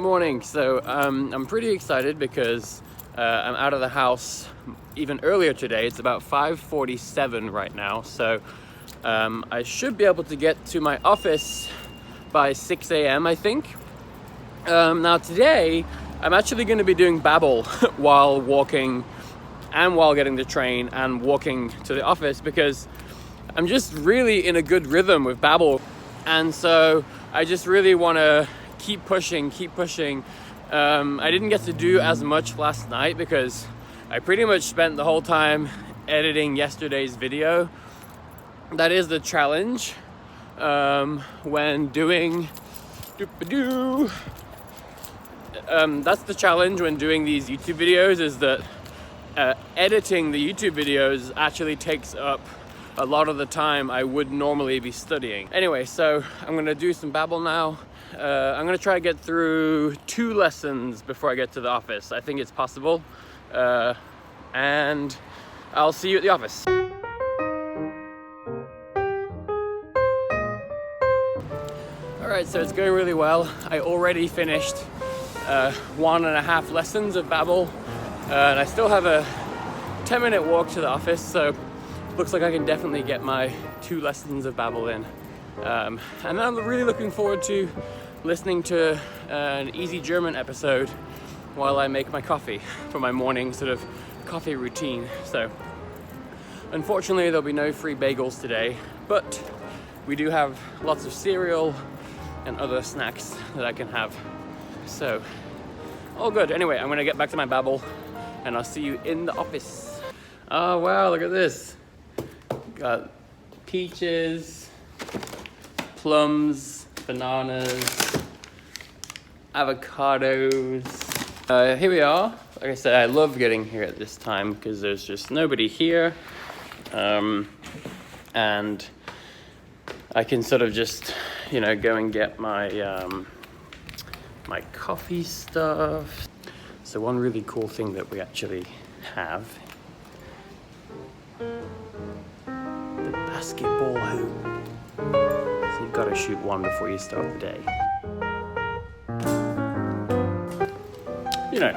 morning. So I'm pretty excited because I'm out of the house even earlier today. It's about 5:47 right now, so I should be able to get to my office by 6 a.m. I think. Now today I'm actually going to be doing Babbel while walking and while getting the train and walking to the office, because I'm just really in a good rhythm with Babbel, and so I just really want to keep pushing. I didn't get to do as much last night because I pretty much spent the whole time editing yesterday's video. That is the challenge when doing that's the challenge when doing these YouTube videos, is that editing the YouTube videos actually takes up a lot of the time I would normally be studying. Anyway, so I'm gonna do some Babbel now. I'm gonna try to get through 2 lessons before I get to the office. I think it's possible. And I'll see you at the office. Alright, so it's going really well. I already finished 1.5 lessons of Babbel, and I still have a 10-minute walk to the office, so looks like I can definitely get my 2 lessons of Babbel in. And I'm really looking forward to listening to an easy German episode while I make my coffee for my morning sort of coffee routine. So unfortunately there'll be no free bagels today, but we do have lots of cereal and other snacks that I can have. So all good. Anyway, I'm gonna get back to my Babbel and I'll see you in the office. Oh wow, look at this. Got peaches, plums, bananas, avocados. Here we are. Like I said, I love getting here at this time because there's just nobody here. And I can sort of just, you know, go and get my my coffee stuff. So one really cool thing that we actually have, the basketball hoop. So you've got to shoot one before you start the day. You know,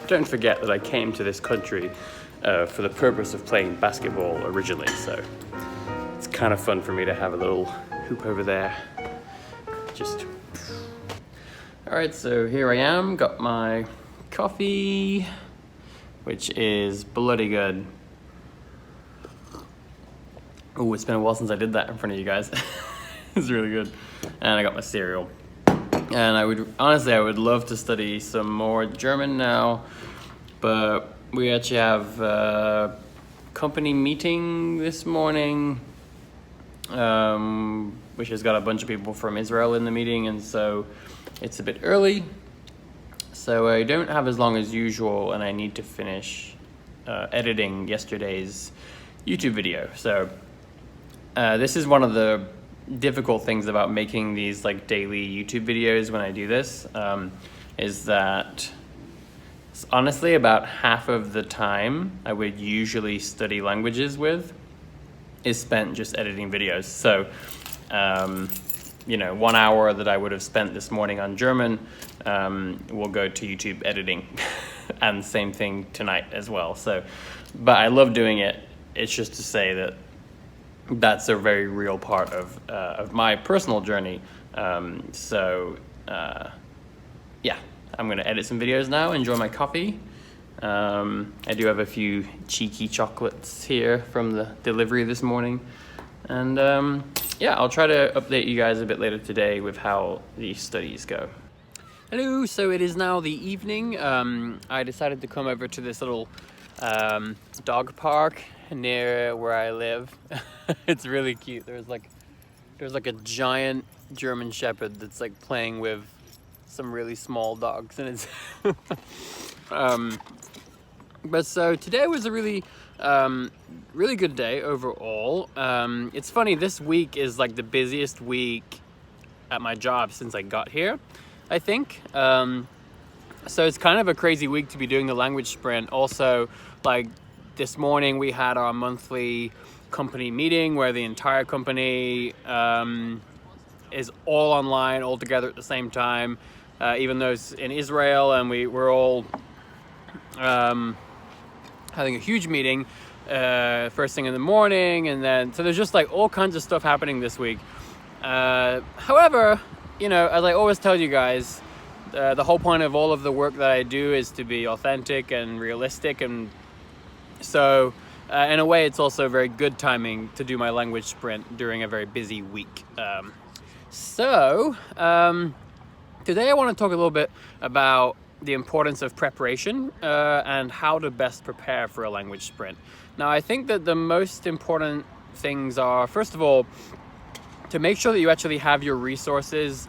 don't forget that I came to this country for the purpose of playing basketball originally, so it's kind of fun for me to have a little hoop over there. Just... Alright, so here I am, got my coffee, which is bloody good. Oh, it's been a while since I did that in front of you guys. It's really good. And I got my cereal. And I would love to study some more German now, but we actually have a company meeting this morning, which has got a bunch of people from Israel in the meeting, and so it's a bit early. So I don't have as long as usual, and I need to finish editing yesterday's YouTube video. So this is one of the difficult things about making these like daily YouTube videos when I do this, is that honestly about half of the time I would usually study languages with is spent just editing videos. So you know, 1 hour that I would have spent this morning on German will go to YouTube editing. And same thing tonight as well. So, but I love doing it. It's just to say that that's a very real part of my personal journey. Yeah, I'm gonna edit some videos now, enjoy my coffee. I do have a few cheeky chocolates here from the delivery this morning. And yeah, I'll try to update you guys a bit later today with how these studies go. Hello, so it is now the evening. I decided to come over to this little dog park near where I live. It's really cute. There's like a giant German Shepherd that's like playing with some really small dogs, and it's but so today was a really really good day overall. It's funny, this week is like the busiest week at my job since I got here, I think. So it's kind of a crazy week to be doing the language sprint. Also, like this morning we had our monthly company meeting where the entire company is all online all together at the same time. even though it's in Israel, and we're all having a huge meeting first thing in the morning, and then so there's just like all kinds of stuff happening this week. However, as I always tell you guys, the whole point of all of the work that I do is to be authentic and realistic, and so in a way it's also very good timing to do my language sprint during a very busy week. Today I want to talk a little bit about the importance of preparation and how to best prepare for a language sprint. Now, I think that the most important things are, first of all, to make sure that you actually have your resources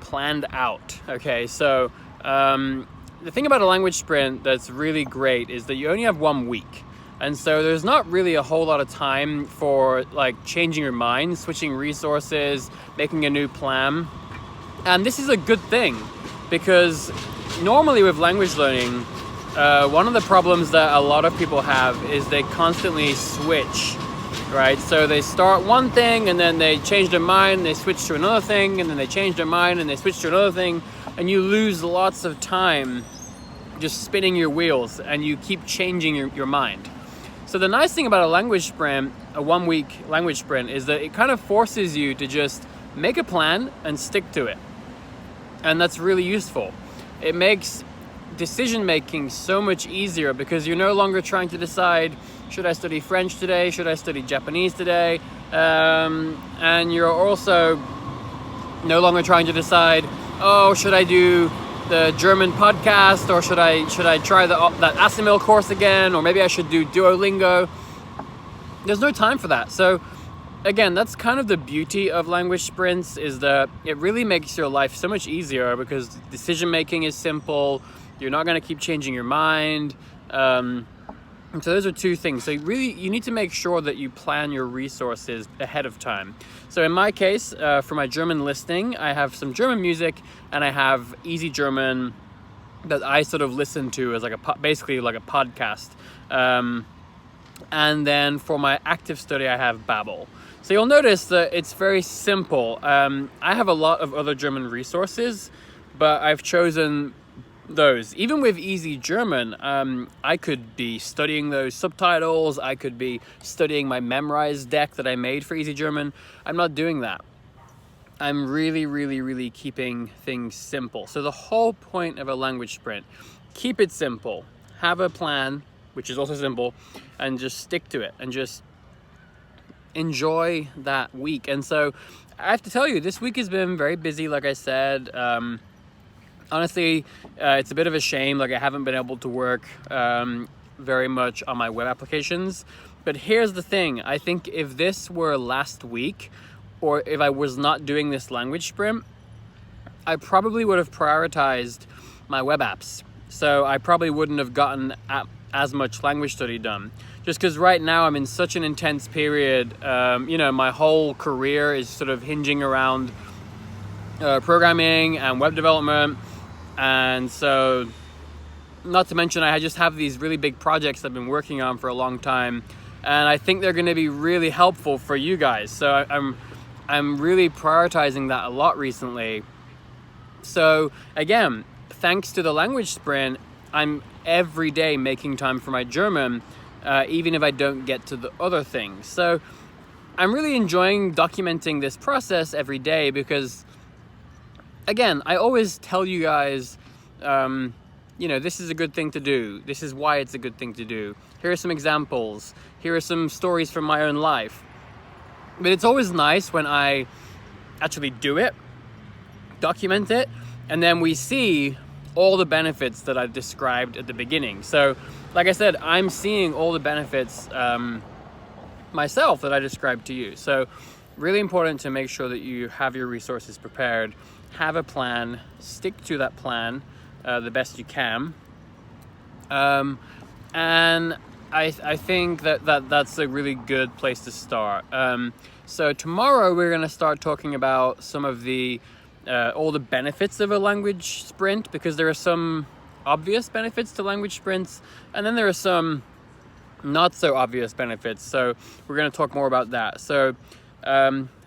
planned out. Okay, so the thing about a language sprint that's really great is that you only have 1 week. And so there's not really a whole lot of time for like changing your mind, switching resources, making a new plan. And this is a good thing, because normally with language learning, one of the problems that a lot of people have is they constantly switch, right? So they start one thing and then they change their mind, they switch to another thing, and then they change their mind and they switch to another thing, and you lose lots of time just spinning your wheels, and you keep changing your mind. So the nice thing about a language sprint, a 1 week language sprint, is that it kind of forces you to just make a plan and stick to it. And that's really useful. It makes decision making so much easier, because you're no longer trying to decide, should I study French today? Should I study Japanese today? And you're also no longer trying to decide, should I do the German podcast, or should I try that Asimil course again, or maybe I should do Duolingo. There's no time for that. So again, that's kind of the beauty of language sprints, is that it really makes your life so much easier, because decision making is simple. You're not going to keep changing your mind. And so those are two things. So you need to make sure that you plan your resources ahead of time. So in my case, for my German listening, I have some German music, and I have Easy German that I sort of listen to as basically like a podcast. And then for my active study, I have Babbel. So you'll notice that it's very simple. I have a lot of other German resources, but I've chosen those. Even with Easy German, I could be studying those subtitles. I could be studying my memorized deck that I made for Easy German. I'm not doing that. I'm really, really, really keeping things simple. So the whole point of a language sprint, keep it simple. Have a plan, which is also simple, and just stick to it, and just enjoy that week. And so I have to tell you, this week has been very busy, like I said. Honestly, it's a bit of a shame. Like, I haven't been able to work very much on my web applications. But here's the thing. I think if this were last week, or if I was not doing this language sprint, I probably would have prioritized my web apps. So I probably wouldn't have gotten as much language study done. Just because right now I'm in such an intense period. My whole career is sort of hinging around programming and web development. And so, not to mention, I just have these really big projects I've been working on for a long time, and I think they're going to be really helpful for you guys. So I'm really prioritizing that a lot recently. So again, thanks to the language sprint, I'm every day making time for my German, even if I don't get to the other things. So I'm really enjoying documenting this process every day, because again, I always tell you guys, this is a good thing to do. This is why it's a good thing to do. Here are some examples. Here are some stories from my own life. But it's always nice when I actually do it, document it, and then we see all the benefits that I described at the beginning. So, like I said, I'm seeing all the benefits myself that I described to you. So, really important to make sure that you have your resources prepared. Have a plan, stick to that plan the best you can, and I think that's a really good place to start. So tomorrow we're going to start talking about some of the all the benefits of a language sprint, because there are some obvious benefits to language sprints, and then there are some not so obvious benefits. So we're going to talk more about that. So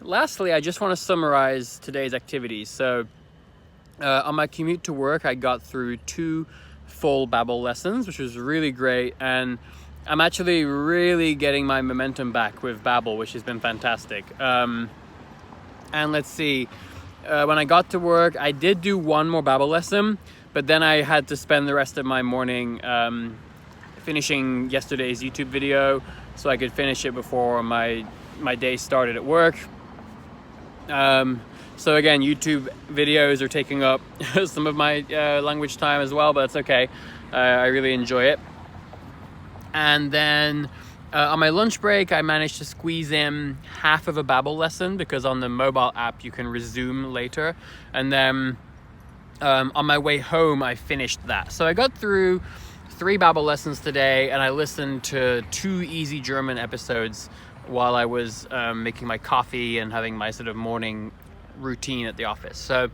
lastly, I just want to summarize today's activities. So On my commute to work, I got through 2 full Babbel lessons, which was really great, and I'm actually really getting my momentum back with Babbel, which has been fantastic. And let's see, when I got to work, I did do 1 more Babbel lesson, but then I had to spend the rest of my morning finishing yesterday's YouTube video so I could finish it before my day started at work. So again, YouTube videos are taking up some of my language time as well, but that's okay. I really enjoy it. And then on my lunch break, I managed to squeeze in half of a Babbel lesson, because on the mobile app you can resume later. And then on my way home, I finished that. So I got through 3 Babbel lessons today, and I listened to 2 easy German episodes while I was making my coffee and having my sort of morning routine at the office. So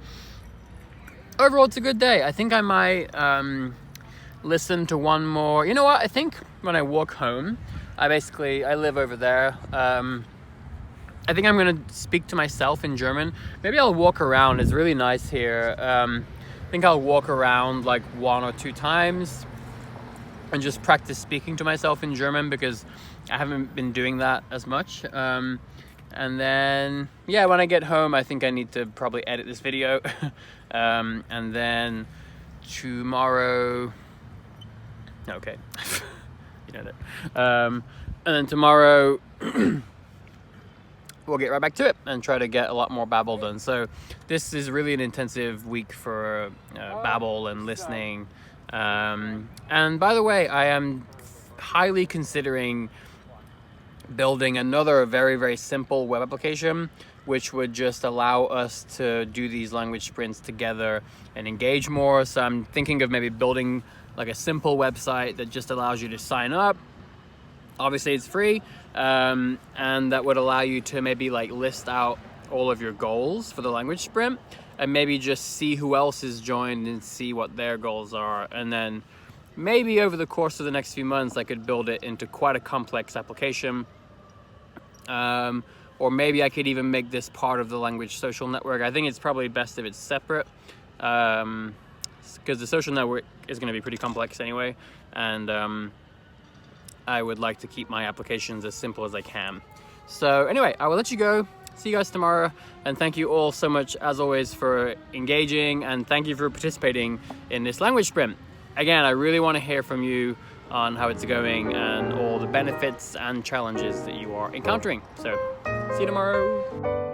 overall, it's a good day. I think I might listen to 1 more. You know what? I think when I walk home, I live over there. I think I'm going to speak to myself in German. Maybe I'll walk around. It's really nice here. I think I'll walk around like 1 or 2 times and just practice speaking to myself in German, because I haven't been doing that as much. And then, yeah, when I get home, I think I need to probably edit this video. And then tomorrow, okay, you know that. And then tomorrow, we'll get right back to it and try to get a lot more Babbel done. So this is really an intensive week for Babbel and listening. And by the way, I am highly considering building another very, very simple web application, which would just allow us to do these language sprints together and engage more. So I'm thinking of maybe building like a simple website that just allows you to sign up. Obviously it's free, and that would allow you to maybe like list out all of your goals for the language sprint, and maybe just see who else is joined and see what their goals are. And then maybe over the course of the next few months, I could build it into quite a complex application. Or maybe I could even make this part of the language social network. I think it's probably best if it's separate, because the social network is going to be pretty complex anyway, and I would like to keep my applications as simple as I can. So anyway, I will let you go. See you guys tomorrow, and thank you all so much as always for engaging, and thank you for participating in this language sprint. Again, I really want to hear from you on how it's going and all the benefits and challenges that you are encountering. So see you tomorrow.